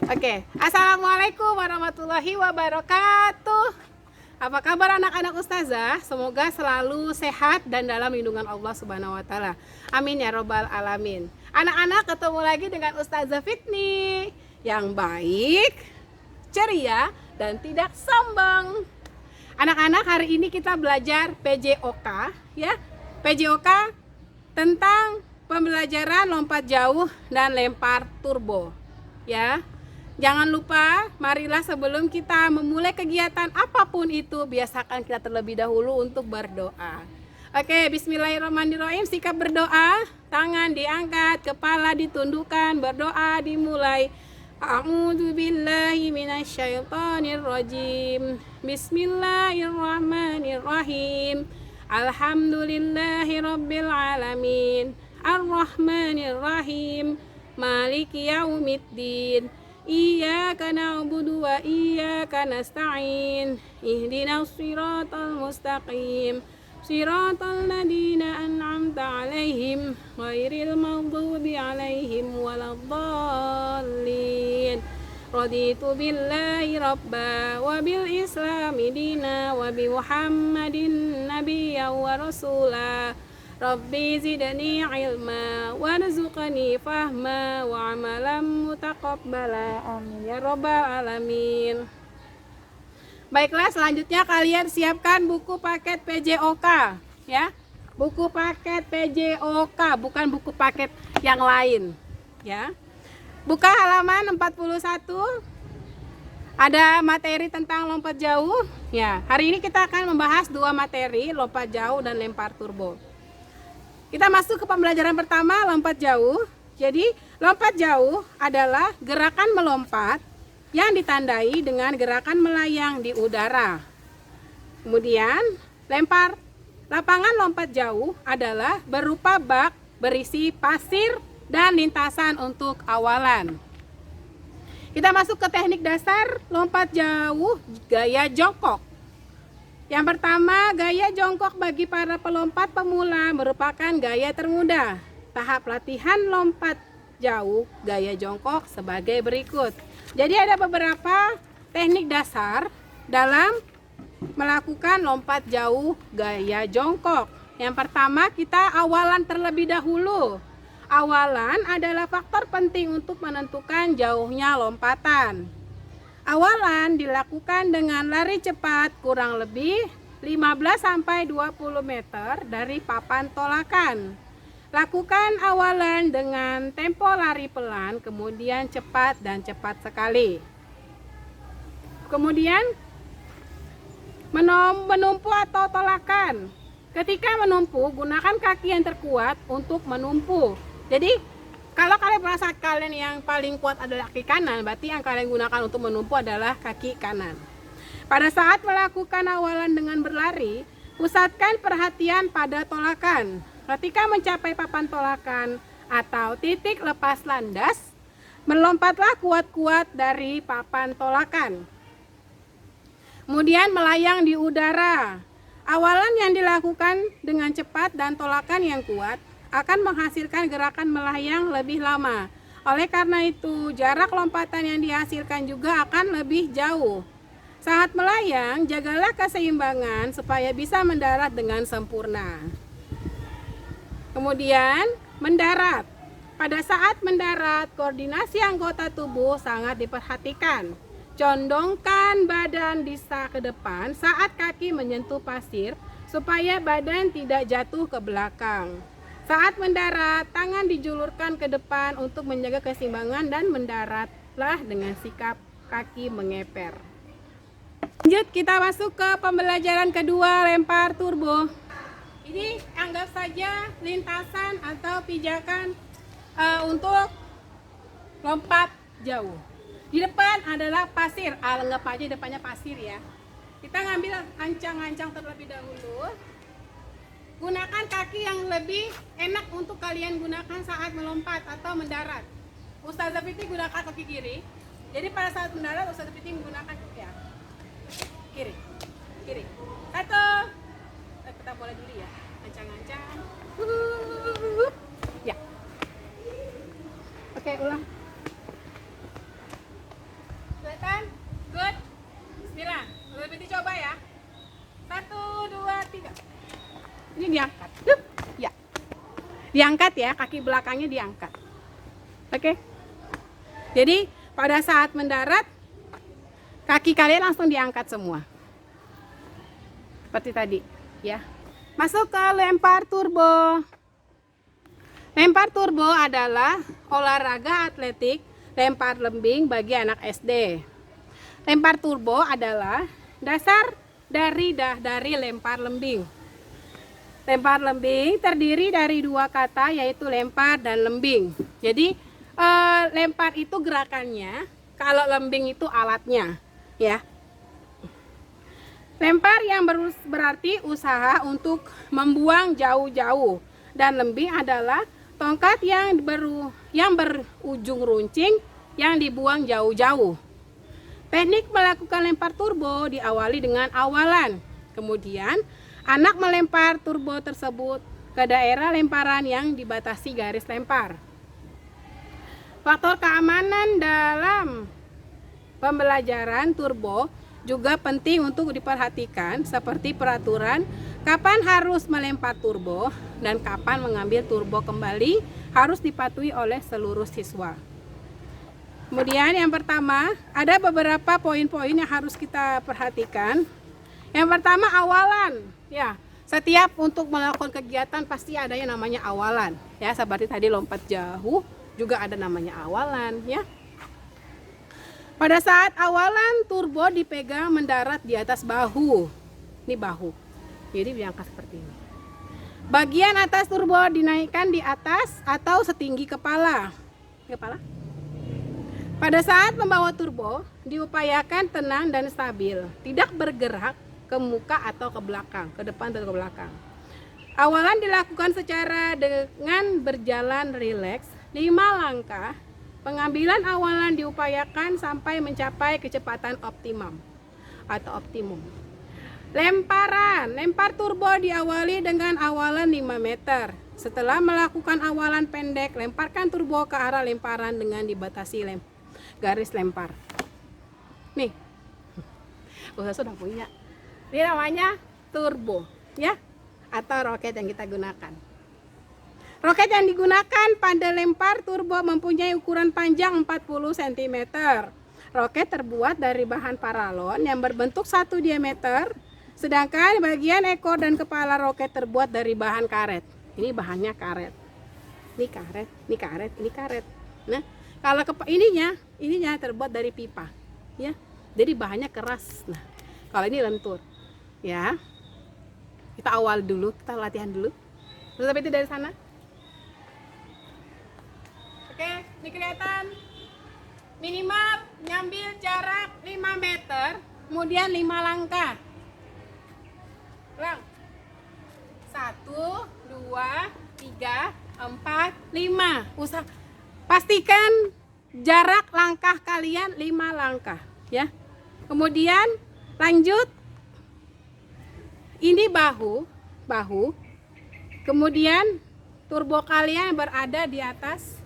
Oke, Assalamualaikum warahmatullahi wabarakatuh. Apa kabar anak-anak Ustazah? Semoga selalu sehat dan dalam lindungan Allah Subhanahu wa taala. Amin ya robbal alamin. Anak-anak, ketemu lagi dengan Ustazah Fitni yang baik, ceria, dan tidak sombong. Anak-anak, hari ini kita belajar PJOK ya. PJOK tentang pembelajaran lompat jauh dan lempar turbo ya. Jangan lupa, marilah sebelum kita memulai kegiatan apapun itu, biasakan kita terlebih dahulu untuk berdoa. Oke, bismillahirrahmanirrahim. Sikap berdoa, tangan diangkat, kepala ditundukkan, berdoa dimulai. A'udzubillahi minasyaitonirrajim. Bismillahirrahmanirrahim. Alhamdulillahirabbil alamin. Arrahmanirrahim. Maliki yaumiddin. Iyyaka na'budu wa iyyaka nasta'in. Ihdinas siratal mustaqim. Siratal ladzina an'amta 'alaihim ghairil maghdubi 'alaihim waladdallin. Raditu billahi rabba wa bil islami dina wa bi Muhammadin nabiyyan wa rasula. Rabbi zidni ilma warzuqni fahma wa amalan mutaqabbala. Amin ya robbal alamin. Baiklah, selanjutnya kalian siapkan buku paket PJOK ya. Buku paket PJOK, bukan buku paket yang lain ya. Buka halaman 41. Ada materi tentang lompat jauh ya. Hari ini kita akan membahas dua materi, lompat jauh dan lempar turbo. Kita masuk ke pembelajaran pertama, lompat jauh. Jadi, lompat jauh adalah gerakan melompat yang ditandai dengan gerakan melayang di udara. Kemudian, lempar. Lapangan lompat jauh adalah berupa bak berisi pasir dan lintasan untuk awalan. Kita masuk ke teknik dasar lompat jauh gaya jongkok. Yang pertama, gaya jongkok bagi para pelompat pemula merupakan gaya termudah. Tahap latihan lompat jauh gaya jongkok sebagai berikut. Jadi ada beberapa teknik dasar dalam melakukan lompat jauh gaya jongkok. Yang pertama, kita awalan terlebih dahulu. Awalan adalah faktor penting untuk menentukan jauhnya lompatan. Awalan dilakukan dengan lari cepat kurang lebih 15-20 meter dari papan tolakan. Lakukan awalan dengan tempo lari pelan, kemudian cepat dan cepat sekali. Kemudian menumpu atau tolakan. Ketika menumpu, gunakan kaki yang terkuat untuk menumpu. Jadi kalau kalian merasa kalian yang paling kuat adalah kaki kanan, berarti yang kalian gunakan untuk menumpu adalah kaki kanan. Pada saat melakukan awalan dengan berlari, pusatkan perhatian pada tolakan. Ketika mencapai papan tolakan atau titik lepas landas, melompatlah kuat-kuat dari papan tolakan. Kemudian melayang di udara. Awalan yang dilakukan dengan cepat dan tolakan yang kuat akan menghasilkan gerakan melayang lebih lama. Oleh karena itu, jarak lompatan yang dihasilkan juga akan lebih jauh. Saat melayang, jagalah keseimbangan supaya bisa mendarat dengan sempurna. Kemudian, mendarat. Pada saat mendarat, koordinasi anggota tubuh sangat diperhatikan. Condongkan badan disa ke depan saat kaki menyentuh pasir supaya badan tidak jatuh ke belakang. Saat mendarat, tangan dijulurkan ke depan untuk menjaga keseimbangan dan mendaratlah dengan sikap kaki mengeper. Lanjut, kita masuk ke pembelajaran kedua, lempar turbo. Ini anggap saja lintasan atau pijakan untuk lompat jauh. Di depan adalah pasir, anggap aja depannya pasir ya. Kita ngambil ancang-ancang terlebih dahulu. Gunakan kaki yang lebih enak untuk kalian gunakan saat melompat atau mendarat. Ustazah Fitni gunakan kaki kiri. Jadi pada saat mendarat Ustazah Fitni menggunakan ya, kiri. Satu. Kita boleh dulu ya. Ancang-ancang. Ya. Oke, ulang. Diangkat ya, kaki belakangnya diangkat. Oke. Jadi pada saat mendarat, kaki kalian langsung diangkat semua. Seperti tadi, ya. Masuk ke lempar turbo. Lempar turbo adalah olahraga atletik lempar lembing bagi anak SD. Lempar turbo adalah dasar dari lempar lembing. Lempar lembing terdiri dari dua kata, yaitu lempar dan lembing. Jadi lempar itu gerakannya, kalau lembing itu alatnya, ya. Lempar yang berarti usaha untuk membuang jauh-jauh, dan lembing adalah tongkat yang berujung runcing yang dibuang jauh-jauh. Teknik melakukan lempar turbo diawali dengan awalan. Kemudian anak melempar turbo tersebut ke daerah lemparan yang dibatasi garis lempar. Faktor keamanan dalam pembelajaran turbo juga penting untuk diperhatikan, seperti peraturan kapan harus melempar turbo dan kapan mengambil turbo kembali harus dipatuhi oleh seluruh siswa. Kemudian yang pertama, ada beberapa poin-poin yang harus kita perhatikan. Yang pertama, awalan. Ya, setiap untuk melakukan kegiatan pasti ada yang namanya awalan. Ya, seperti tadi lompat jauh juga ada namanya awalan, ya. Pada saat awalan, turbo dipegang mendarat di atas bahu. Ini bahu. Jadi diangkat seperti ini. Bagian atas turbo dinaikkan di atas atau setinggi kepala. Kepala. Pada saat membawa turbo, diupayakan tenang dan stabil, tidak bergerak ke muka atau ke belakang, ke depan atau ke belakang. Awalan dilakukan secara dengan berjalan rileks 5 langkah. Pengambilan awalan diupayakan sampai mencapai kecepatan optimum atau optimum. Lemparan, lempar turbo diawali dengan awalan 5 meter. Setelah melakukan awalan pendek, lemparkan turbo ke arah lemparan dengan dibatasi garis lempar. Nih, Ustaz sudah punya. Ini namanya turbo, ya, atau roket yang kita gunakan. Roket yang digunakan pada lempar turbo mempunyai ukuran panjang 40 cm. Roket terbuat dari bahan paralon yang berbentuk 1 diameter, sedangkan bagian ekor dan kepala roket terbuat dari bahan karet. Ini bahannya karet. Ini karet, ini karet, ini karet. Nah, kalau ininya terbuat dari pipa, ya. Jadi bahannya keras. Nah, kalau ini lentur, ya. Kita awal dulu, kita latihan dulu. Terus itu dari sana. Oke, ini kelihatan. Minimal ngambil jarak 5 meter, kemudian 5 langkah. Ulang. 1, 2, 3, 4, 5. Pastikan jarak langkah kalian 5 langkah, ya. Kemudian lanjut. Ini bahu. Kemudian turbo kalian berada di atas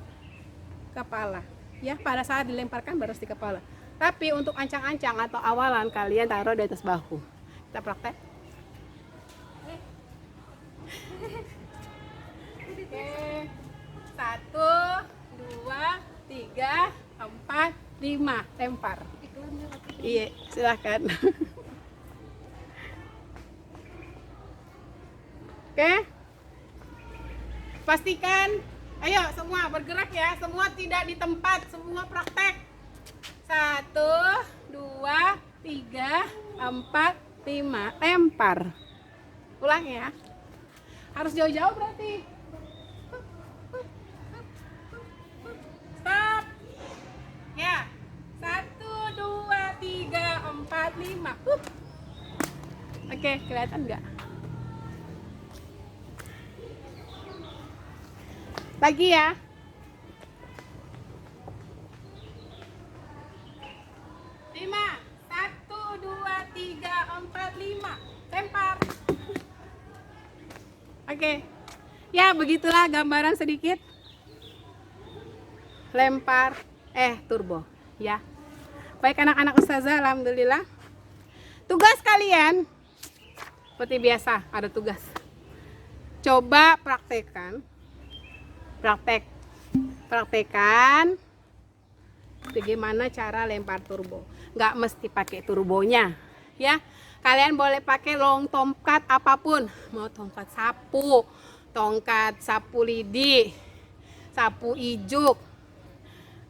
kepala, ya. Pada saat dilemparkan baru di kepala. Tapi untuk ancang-ancang atau awalan kalian taruh di atas bahu. Kita praktek. Oke. 1, 2, 3, 4, 5. Lempar. Iya, silahkan. Oke. Pastikan. Ayo semua bergerak ya, semua tidak di tempat, semua praktek. 1, 2, 3, 4, 5, lempar. Ulang ya. Harus jauh-jauh berarti. Stop. Ya. 1, 2, 3, 4, 5. Oke, kelihatan nggak? Lagi ya. 5, 1, 2, 3, 4, 5. Lempar. Oke. Ya, begitulah gambaran sedikit lempar turbo, ya. Baik anak-anak ustazah, alhamdulillah. Tugas kalian seperti biasa, ada tugas. Coba praktekkan Praktekan bagaimana cara lempar turbo. Nggak mesti pakai turbonya, ya. Kalian boleh pakai long tongkat apapun, mau tongkat sapu lidi, sapu ijuk,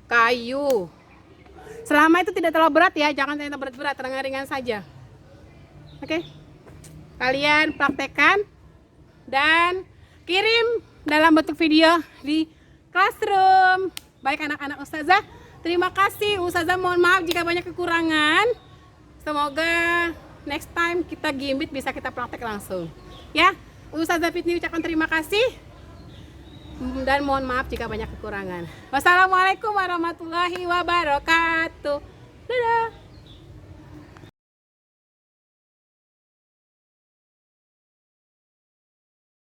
kayu. Selama itu tidak terlalu berat ya, jangan terlalu berat-berat, ringan-ringan saja. Oke, kalian praktekkan dan kirim dalam bentuk video di Classroom. Baik anak-anak Ustazah, terima kasih. Ustazah mohon maaf jika banyak kekurangan. Semoga next time kita gimbit bisa kita praktek langsung. Ya, Ustazah Fitni ucapkan terima kasih dan mohon maaf jika banyak kekurangan. Wassalamualaikum warahmatullahi wabarakatuh. Dadah.